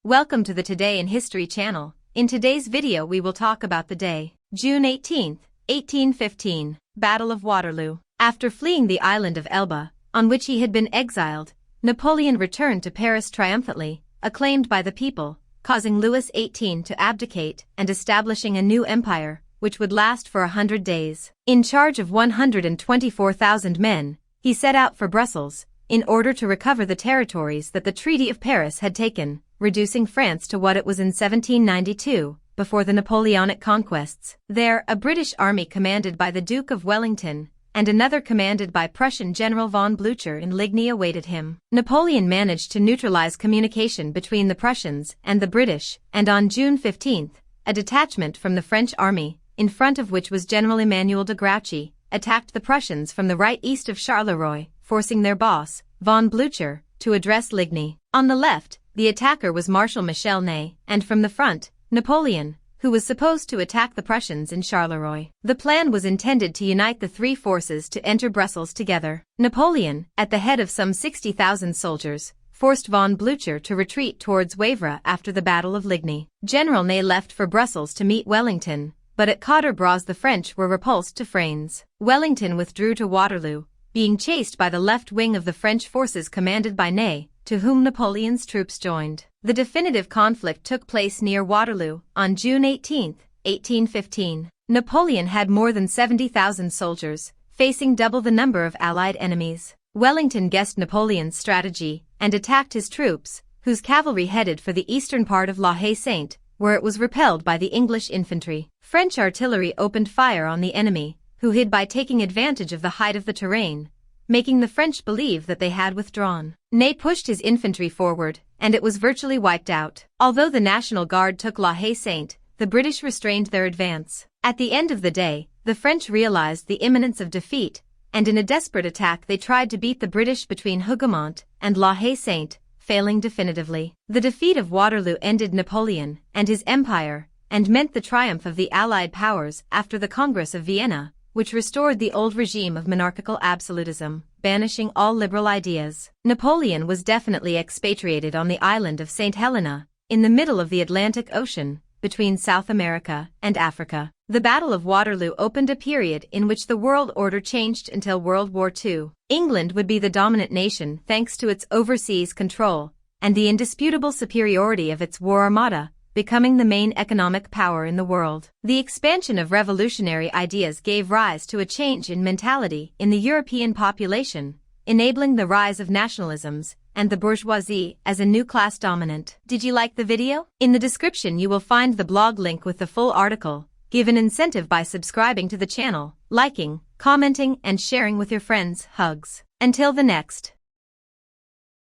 Welcome to the Today in History channel. In today's video we will talk about the day, June 18, 1815, Battle of Waterloo. After fleeing the island of Elba, on which he had been exiled, Napoleon returned to Paris triumphantly, acclaimed by the people, causing Louis XVIII to abdicate and establishing a new empire, which would last for 100 days. In charge of 124,000 men, he set out for Brussels, in order to recover the territories that the Treaty of Paris had taken, reducing France to what it was in 1792, before the Napoleonic conquests. There, a British army commanded by the Duke of Wellington, and another commanded by Prussian General von Blücher in Ligny awaited him. Napoleon managed to neutralize communication between the Prussians and the British, and on June 15, a detachment from the French army, in front of which was General Emmanuel de Grouchy, attacked the Prussians from the right east of Charleroi, forcing their boss, von Blücher, to address Ligny. On the left, the attacker was Marshal Michel Ney, and from the front, Napoleon, who was supposed to attack the Prussians in Charleroi. The plan was intended to unite the three forces to enter Brussels together. Napoleon, at the head of some 60,000 soldiers, forced von Blücher to retreat towards Wavre after the Battle of Ligny. General Ney left for Brussels to meet Wellington, but at Quatre-Bras the French were repulsed to Frasnes. Wellington withdrew to Waterloo, being chased by the left wing of the French forces commanded by Ney, to whom Napoleon's troops joined. The definitive conflict took place near Waterloo, on June 18, 1815. Napoleon had more than 70,000 soldiers, facing double the number of Allied enemies. Wellington guessed Napoleon's strategy, and attacked his troops, whose cavalry headed for the eastern part of La Haye-Sainte, where it was repelled by the English infantry. French artillery opened fire on the enemy, who hid by taking advantage of the height of the terrain, making the French believe that they had withdrawn. Ney pushed his infantry forward, and it was virtually wiped out. Although the National Guard took La Haye-Sainte, the British restrained their advance. At the end of the day, the French realized the imminence of defeat, and in a desperate attack they tried to beat the British between Hougoumont and La Haye-Sainte, failing definitively. The defeat of Waterloo ended Napoleon and his empire, and meant the triumph of the Allied powers after the Congress of Vienna, which restored the old regime of monarchical absolutism, banishing all liberal ideas. Napoleon was definitely expatriated on the island of St. Helena, in the middle of the Atlantic Ocean, between South America and Africa. The Battle of Waterloo opened a period in which the world order changed until World War II. England would be the dominant nation thanks to its overseas control, and the indisputable superiority of its war armada, becoming the main economic power in the world. The expansion of revolutionary ideas gave rise to a change in mentality in the European population, enabling the rise of nationalisms and the bourgeoisie as a new class dominant. Did you like the video? In the description you will find the blog link with the full article. Give an incentive by subscribing to the channel, liking, commenting, and sharing with your friends. Hugs. Until the next.